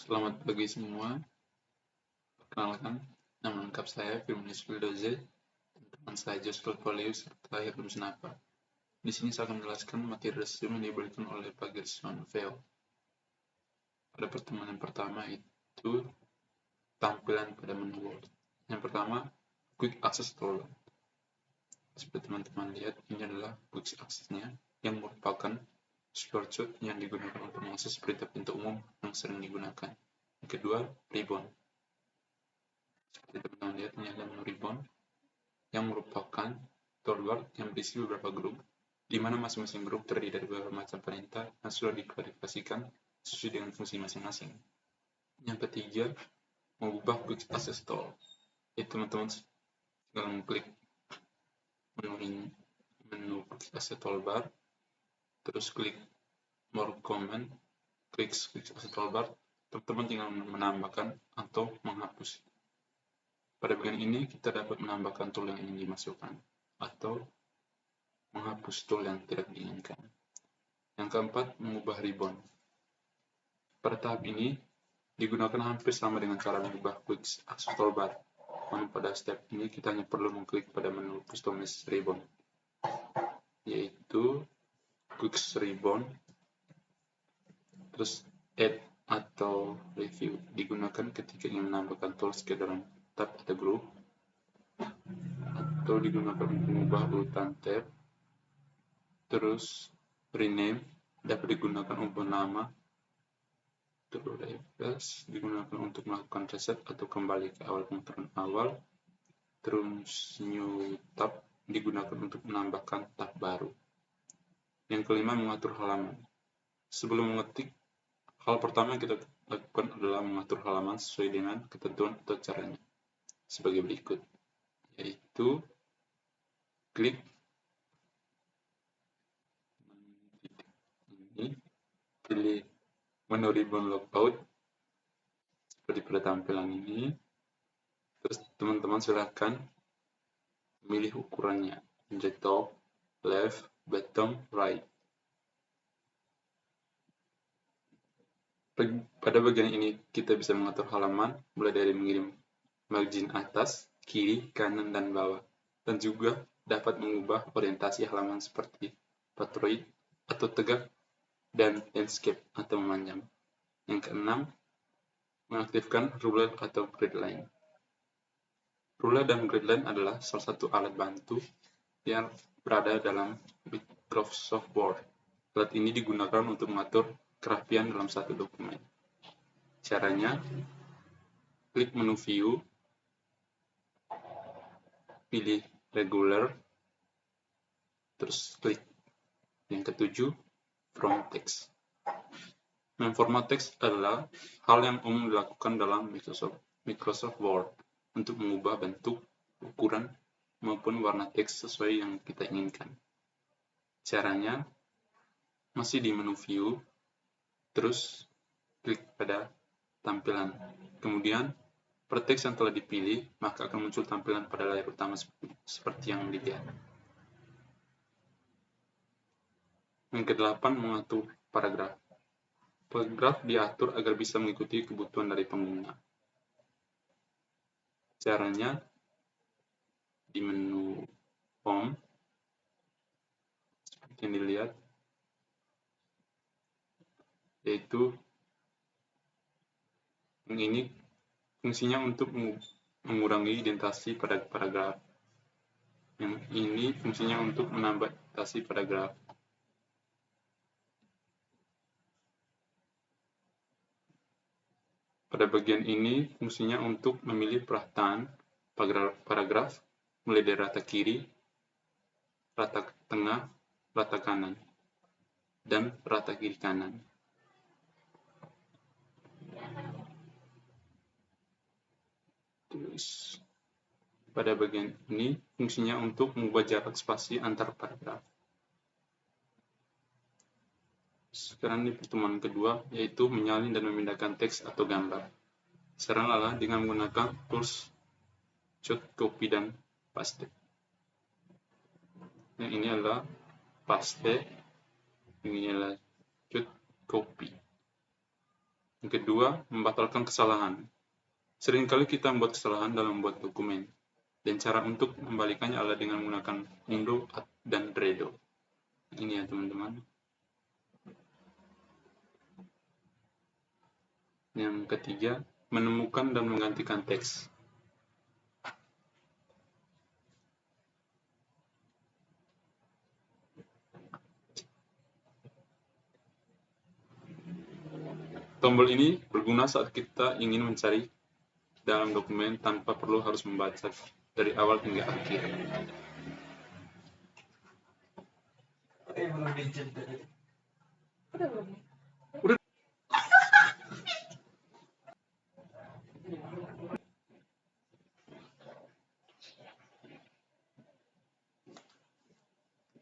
Selamat pagi semua. Perkenalkan, nama lengkap saya Firmanus Wildoze, teman saya Joshua Polius serta Hirnum Senapa. Di sini saya akan menjelaskan materi resume yang diberikan oleh Pak Gerson Veo. Pada pertemuan yang pertama itu tampilan pada menu Word. Yang pertama, Quick Access Toolbar. Seperti teman-teman lihat, ini adalah Quick Access-nya yang merupakan shortcut yang digunakan untuk mengakses berita pintu umum yang sering digunakan. Yang kedua, Ribbon. Seperti teman-teman lihat, ini ada menu Ribbon yang merupakan toolbar yang berisi beberapa grup, di mana masing-masing grup terdiri dari beberapa macam perintah yang sudah diklarifikasikan sesuai dengan fungsi masing-masing. Yang ketiga, mengubah Quick Access Tool. Teman-teman tinggal mengklik menu Quick Access Toolbar, terus klik More Command, klik Quick Access Toolbar, teman-teman tinggal menambahkan atau menghapus. Pada bagian ini, kita dapat menambahkan tool yang ingin dimasukkan, atau menghapus tool yang tidak diinginkan. Yang keempat, mengubah ribbon. Pada tahap ini, digunakan hampir sama dengan cara mengubah Quick Access Toolbar. Namun pada step ini, kita hanya perlu mengklik pada menu Customize Ribbon, yaitu Quick Ribbon, terus Add atau Review. Digunakan ketika ingin menambahkan tools ke dalam tab atau group, atau digunakan untuk mengubah urutan tab. Terus rename dapat digunakan untuk nama, terus refresh digunakan untuk melakukan reset atau kembali ke awal pemutaran awal. Terus new tab digunakan untuk menambahkan tab baru. Yang kelima, mengatur halaman. Sebelum mengetik, hal pertama yang kita lakukan adalah mengatur halaman sesuai dengan ketentuan atau caranya sebagai berikut, yaitu klik ini, pilih menu ribbon logout seperti pada tampilan ini. Terus teman-teman silahkan memilih ukurannya, the top, left, bottom, right. Pada bagian ini kita bisa mengatur halaman mulai dari mengirim margin atas, kiri, kanan, dan bawah, dan juga dapat mengubah orientasi halaman seperti patroid atau tegak dan landscape atau memanjang. Yang keenam, mengaktifkan ruler atau grid line. Ruler dan grid line adalah salah satu alat bantu yang berada dalam Microsoft Word. Alat ini digunakan untuk mengatur kerapian dalam satu dokumen. Caranya, klik menu View, pilih Regular, terus klik. Yang ketujuh, Format Text. Memformat teks adalah hal yang umum dilakukan dalam Microsoft Word untuk mengubah bentuk, ukuran, maupun warna teks sesuai yang kita inginkan. Caranya, masih di menu View, terus klik pada tampilan. Kemudian, per teks yang telah dipilih, maka akan muncul tampilan pada layar utama seperti yang dilihat. Yang kedelapan, mengatur paragraf. Paragraf diatur agar bisa mengikuti kebutuhan dari pengguna. Caranya, di menu Home, seperti yang dilihat, yaitu yang ini fungsinya untuk mengurangi indentasi pada paragraf. Yang ini fungsinya untuk menambah indentasi paragraf. Pada bagian ini fungsinya untuk memilih perataan paragraf mulai dari rata kiri, rata tengah, rata kanan, dan rata kiri kanan. Terus pada bagian ini fungsinya untuk mengubah jarak spasi antar paragraf. Sekarang di pertemuan kedua, yaitu menyalin dan memindahkan teks atau gambar. Caranya dengan menggunakan tools cut, copy, dan paste. Yang ini adalah paste, ini adalah cut, copy. Yang kedua, membatalkan kesalahan. Seringkali kita membuat kesalahan dalam membuat dokumen, dan cara untuk membalikannya adalah dengan menggunakan undo dan redo. Ini ya teman-teman. Yang ketiga, menemukan dan menggantikan teks. Tombol ini berguna saat kita ingin mencari dalam dokumen tanpa perlu harus membaca dari awal hingga akhir.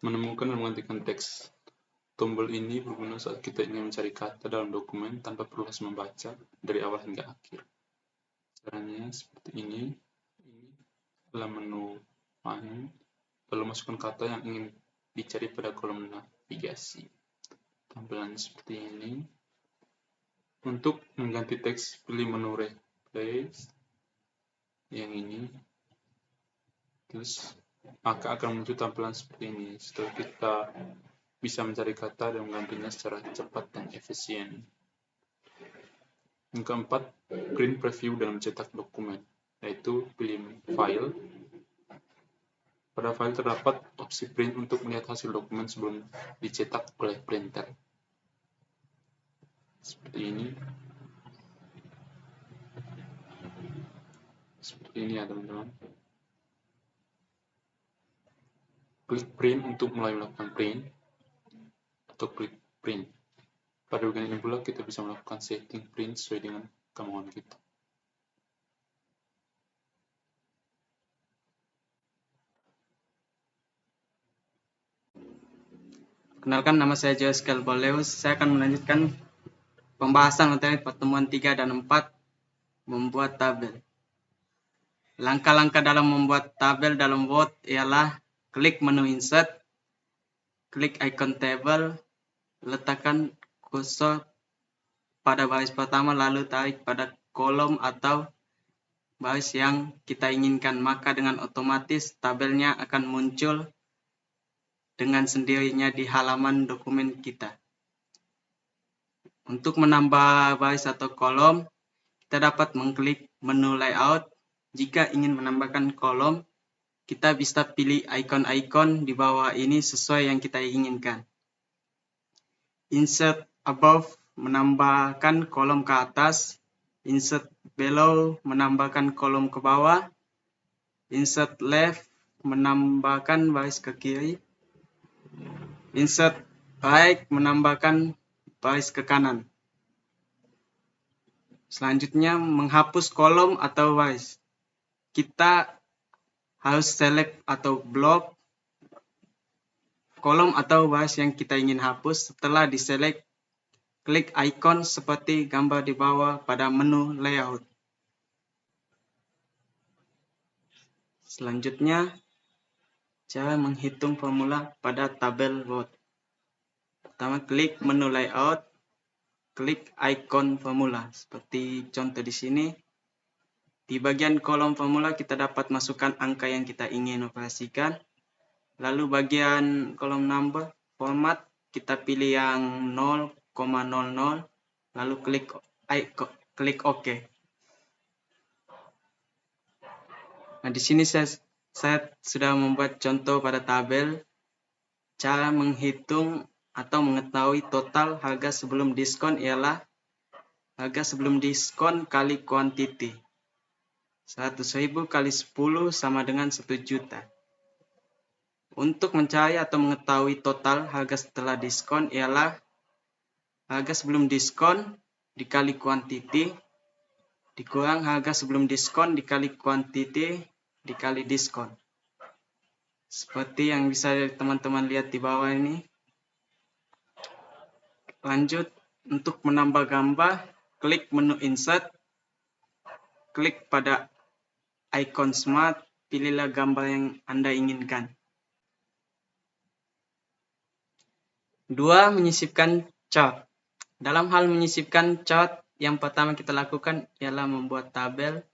Menemukan dan menggantikan teks. Tombol ini berguna saat kita ingin mencari kata dalam dokumen tanpa perlu harus membaca dari awal hingga akhir. Caranya seperti ini. Ini adalah menu Find, lalu masukkan kata yang ingin dicari pada kolom navigasi. Tampilan seperti ini. Untuk mengganti teks, pilih menu Replace yang ini. Terus maka akan muncul tampilan seperti ini. Setelah kita bisa mencari kata dan menggantinya secara cepat dan efisien. Yang keempat, print preview dalam cetak dokumen, yaitu pilih file. Pada file terdapat opsi print untuk melihat hasil dokumen sebelum dicetak oleh printer. Seperti ini. Seperti ini ya teman-teman. Klik print untuk mulai melakukan print, atau klik print. Pada bagian ini pula kita bisa melakukan setting print sesuai dengan kemauan kita. Kenalkan, nama saya Joyce Kalboleus. Saya akan melanjutkan pembahasan materi pertemuan 3 dan 4, membuat tabel. Langkah-langkah dalam membuat tabel dalam Word ialah klik menu Insert, klik icon table, letakkan kursor pada baris pertama, lalu tarik pada kolom atau baris yang kita inginkan, maka dengan otomatis tabelnya akan muncul dengan sendirinya di halaman dokumen kita. Untuk menambah baris atau kolom, kita dapat mengklik menu Layout. Jika ingin menambahkan kolom, kita bisa pilih ikon-ikon di bawah ini sesuai yang kita inginkan. Insert Above menambahkan kolom ke atas, Insert Below menambahkan kolom ke bawah, Insert Left menambahkan baris ke kiri, Insert Right menambahkan baris ke kanan. Selanjutnya, menghapus kolom atau baris. Kita harus select atau blok kolom atau baris yang kita ingin hapus. Setelah diselect, klik ikon seperti gambar di bawah pada menu Layout. Selanjutnya, cara menghitung formula pada tabel Word. Pertama, klik menu Layout, klik ikon formula. Seperti contoh di sini. Di bagian kolom formula kita dapat masukkan angka yang kita ingin operasikan. Lalu bagian kolom number, format, kita pilih yang 0,00, lalu klik OK. Nah, di sini saya sudah membuat contoh pada tabel cara menghitung atau mengetahui total harga sebelum diskon ialah harga sebelum diskon kali kuantiti. 100.000 kali 10 sama dengan 1 juta. Untuk mencari atau mengetahui total harga setelah diskon ialah harga sebelum diskon dikali kuantiti dikurang harga sebelum diskon dikali kuantiti dikali diskon. Seperti yang bisa teman-teman lihat di bawah ini. Lanjut, untuk menambah gambar, klik menu Insert, klik pada icon Smart, pilihlah gambar yang Anda inginkan. 2. Menyisipkan chart. Dalam hal menyisipkan chart yang pertama kita lakukan ialah membuat tabel.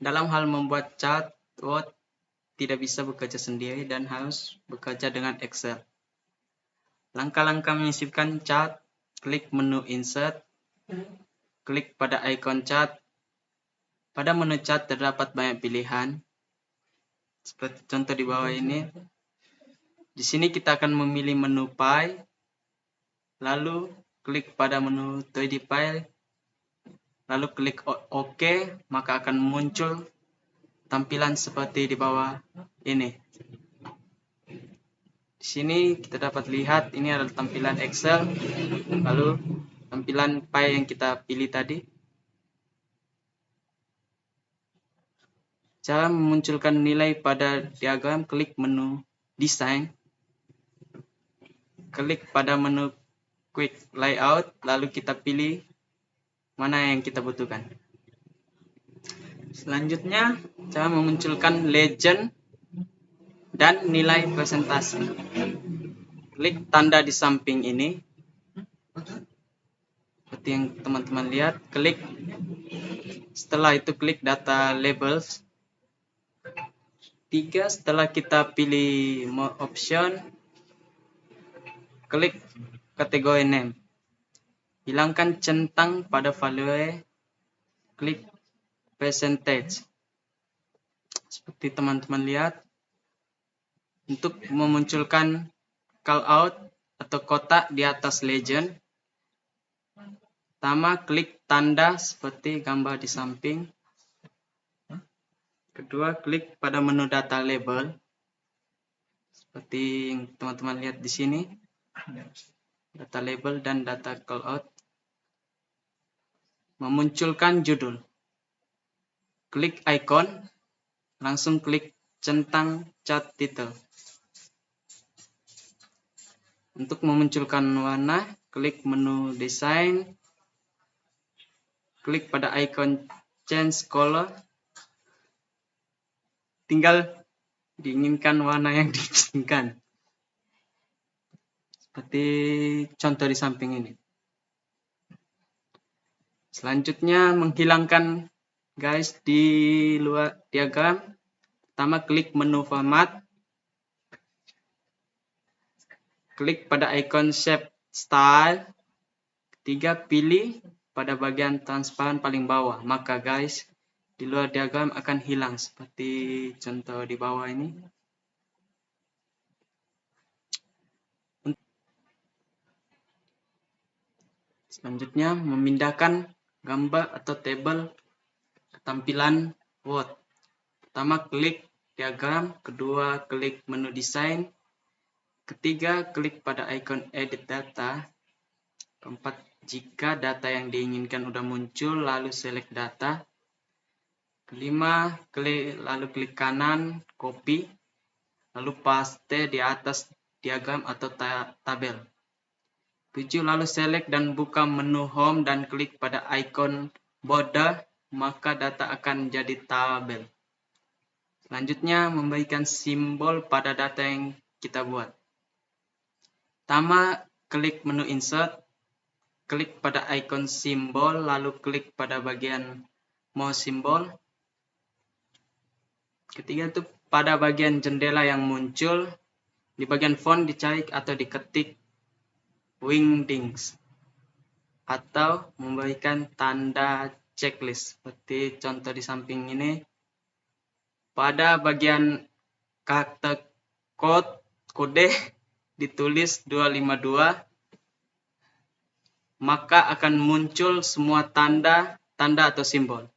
Dalam hal membuat chart, Word tidak bisa bekerja sendiri dan harus bekerja dengan Excel. Langkah-langkah menyisipkan chart, klik menu Insert, klik pada ikon chart. Pada menu chart terdapat banyak pilihan, seperti contoh di bawah ini. Di sini kita akan memilih menu File, lalu klik pada menu 3D File, lalu klik OK, maka akan muncul tampilan seperti di bawah ini. Di sini kita dapat lihat ini adalah tampilan Excel, lalu tampilan file yang kita pilih tadi. Cara memunculkan nilai pada diagram, klik menu Design, klik pada menu Quick Layout, lalu kita pilih mana yang kita butuhkan. Selanjutnya, cara memunculkan legend dan nilai presentasi. Klik tanda di samping ini. Seperti yang teman-teman lihat, klik. Setelah itu klik data labels. 3, setelah kita pilih more option, klik kategori name. Hilangkan centang pada value, klik percentage. Seperti teman-teman lihat, untuk memunculkan call out atau kotak di atas legend, pertama klik tanda seperti gambar di samping. Kedua, klik pada menu data label, seperti yang teman-teman lihat di sini, data label dan data call out. Memunculkan judul, klik icon, langsung klik centang chart title. Untuk memunculkan warna, klik menu design, klik pada icon change color, tinggal diinginkan warna yang diinginkan. Seperti contoh di samping ini. Selanjutnya menghilangkan guys di luar diagram. Pertama klik menu format. Klik pada icon shape style. Ketiga pilih pada bagian transparan paling bawah. Maka guys di luar diagram akan hilang seperti contoh di bawah ini. Selanjutnya memindahkan gambar atau tabel ke tampilan Word. Pertama klik diagram, kedua klik menu desain, ketiga klik pada icon edit data, keempat jika data yang diinginkan sudah muncul lalu select data, kelima lalu klik kanan copy, lalu paste di atas diagram atau tabel. 7 lalu select dan buka menu home dan klik pada icon border, maka data akan jadi tabel. Selanjutnya memberikan simbol pada data yang kita buat. Pertama klik menu insert, klik pada icon simbol, lalu klik pada bagian mouse simbol. Ketiga itu pada bagian jendela yang muncul, di bagian font dicari atau diketik wingdings atau memberikan tanda checklist seperti contoh di samping ini. Pada bagian karakter kode ditulis 252, maka akan muncul semua tanda atau simbol.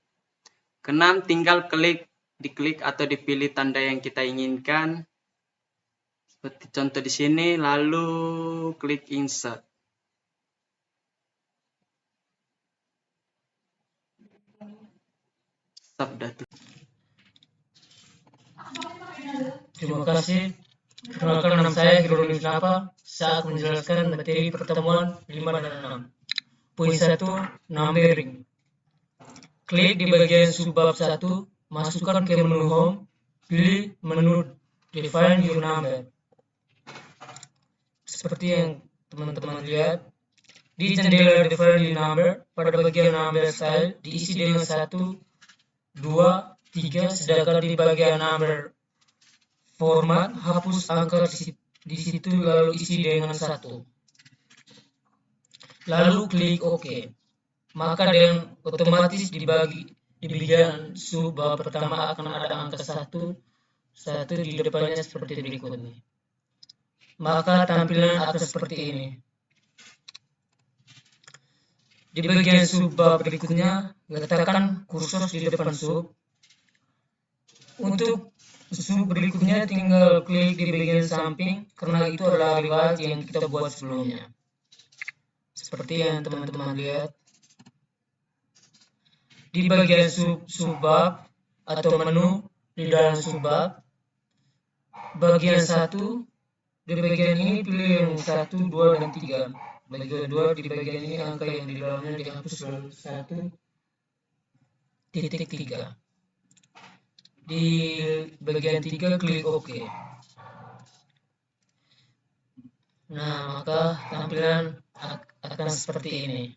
Keenam, tinggal diklik atau dipilih tanda yang kita inginkan. Seperti contoh di sini, lalu klik insert. Sabda. Terima kasih. Perkenalkan nama saya Hirul Napa. Saat menjelaskan materi pertemuan 5 dan 6. Poin 1, numbering. Klik di bagian subbab 1, masukkan ke menu home, pilih menu define your number. Seperti yang teman-teman lihat, Di jendela differently number, pada bagian number style diisi dengan 1, 2, 3, sedangkan di bagian number format hapus angka di situ lalu isi dengan 1. Lalu klik OK. Maka dengan otomatis di bagian subbar pertama akan ada angka 1 di depannya seperti berikut ini. Maka tampilan akan seperti ini. Di bagian subbab berikutnya, letakkan kursor di depan sub. Untuk sub berikutnya tinggal klik di bagian samping, karena itu adalah riwayat yang kita buat sebelumnya. Seperti yang teman-teman lihat. Di bagian subbab atau menu di dalam subbab, bagian 1, di bagian ini pilih yang 1, 2, dan 3. Bagian 2 di bagian ini angka yang di dalamnya dihapus lalu 1 titik 3. Di bagian 3 klik OK. Nah, maka tampilan akan seperti ini.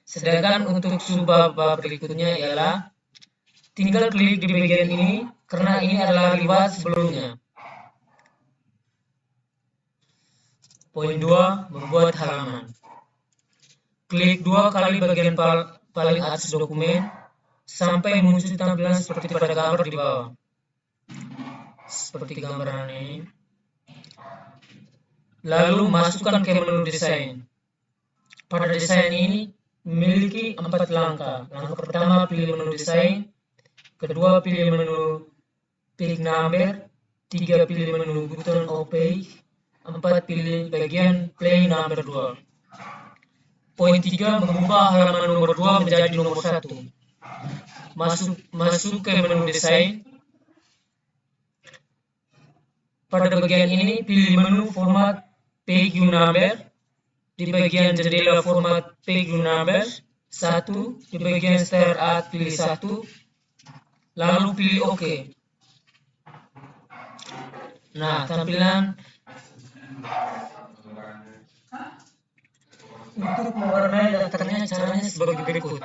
Sedangkan untuk subbab berikutnya ialah tinggal klik di bagian ini karena ini adalah riwayat sebelumnya. Poin 2, membuat halaman. Klik 2 kali bagian paling atas dokumen sampai muncul tampilan seperti pada gambar di bawah. Seperti gambaran ini. Lalu masukkan ke menu desain. Pada desain ini memiliki 4 langkah. Langkah pertama pilih menu desain, kedua pilih menu page number, 3 pilih menu button of page, 4 pilih bagian play number 2. Poin 3, mengubah halaman nomor 2 menjadi nomor 1. Masuk ke menu desain. Pada bagian ini pilih menu format page number. Di bagian jendela format page number 1. Di bagian start at pilih 1. Lalu pilih OK. Nah, tampilan untuk mewarnai daftarnya caranya sebagai berikut.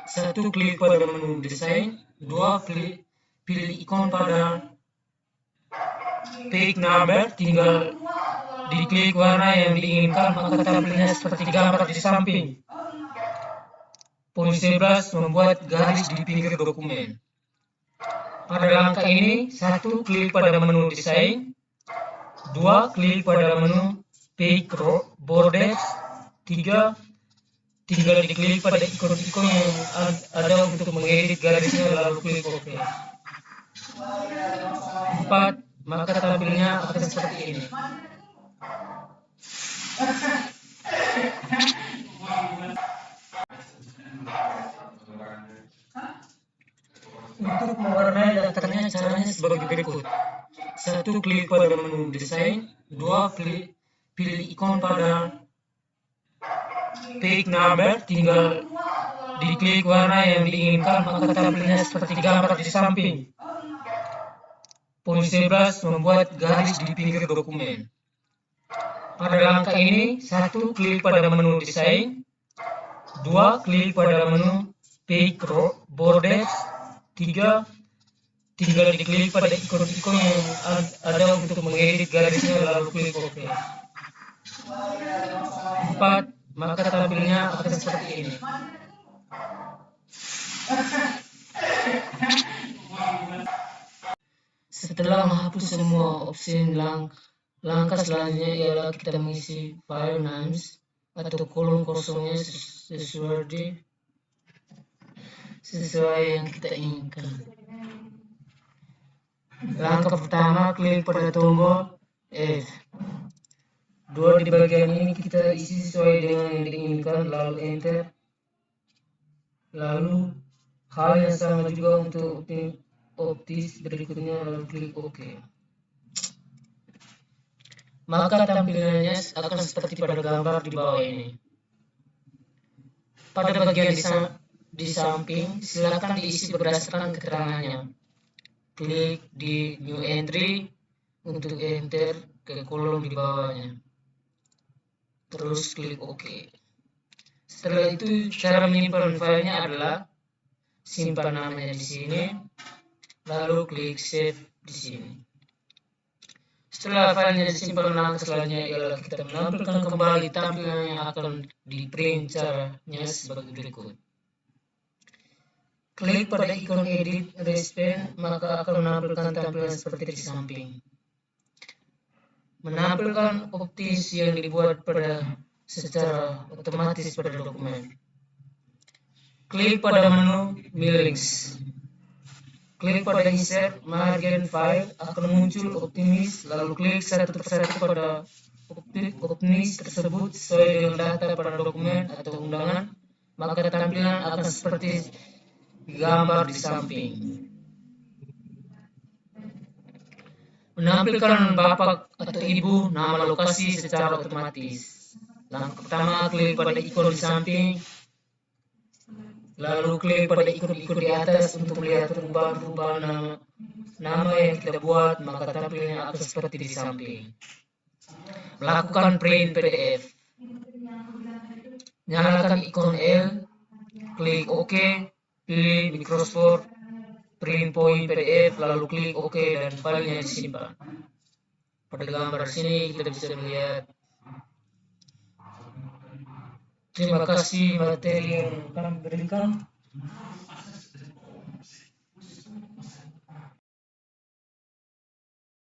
1. Klik pada menu desain. 2. Pilih ikon pada page number. Tinggal diklik warna yang diinginkan, maka tampilnya seperti gambar di samping. Poin 11, membuat garis di pinggir dokumen. Pada langkah ini, 1. Klik pada menu desain. 2. Klik pada menu page borders. 3. Tinggal diklik pada ikon-ikon yang ada untuk mengedit garisnya lalu klik OK. 4. Maka tampilnya akan seperti ini. Untuk mewarnai daftarnya caranya sebagai berikut. 1. Klik pada menu desain. 2. Pilih ikon pada page number. Tinggal diklik warna yang diinginkan, maka tampilnya seperti gambar di samping. Poin 11, membuat garis di pinggir dokumen. Pada langkah ini, 1. Klik pada menu desain. 2. Klik pada menu page borders. 3. Tinggal diklik pada ikon-ikon yang ada untuk mengedit garisnya lalu klik OK. 4. Maka tampilnya akan seperti ini. Setelah menghapus semua opsi langkah selanjutnya ialah kita mengisi file names atau kolom kosongnya sesuai yang kita inginkan. Langkah pertama, klik pada tombol F. 2 di bagian ini kita isi sesuai dengan yang diinginkan, lalu enter. Lalu hal yang sama juga untuk optis berikutnya, lalu klik OK. Maka tampilannya akan seperti pada gambar di bawah ini. Pada bagian di samping, silakan diisi berdasarkan keterangannya. Klik di New Entry untuk enter ke kolom di bawahnya. terus klik OK. Setelah itu cara menyimpan filenya adalah simpan namanya di sini, lalu klik save di sini. Setelah filenya disimpan, langkah selanjutnya ialah kita menampilkan kembali tampilan yang akan di print. Caranya sebagai berikut. Klik pada ikon edit respawn, maka akan menampilkan tampilan seperti di samping. Menampilkan optis yang dibuat secara otomatis pada dokumen. Klik pada menu Links. Klik pada insert margin file, akan muncul optimis, lalu klik satu persatu pada optimis tersebut sesuai dengan data pada dokumen atau undangan, maka tampilan akan seperti gambar di samping. Menampilkan bapak atau ibu, nama, lokasi secara otomatis. Langkah pertama, klik pada ikon di samping, lalu klik pada ikon di atas untuk melihat perubahan nama yang kita buat, maka tampilannya akan seperti di samping. Melakukan print PDF. Nyalakan ikon L, klik OK, pilih Microsoft Print Point PDF, lalu klik OK dan filenya disimpan. Pada gambar sini kita bisa melihat. Terima kasih materi yang kami berikan.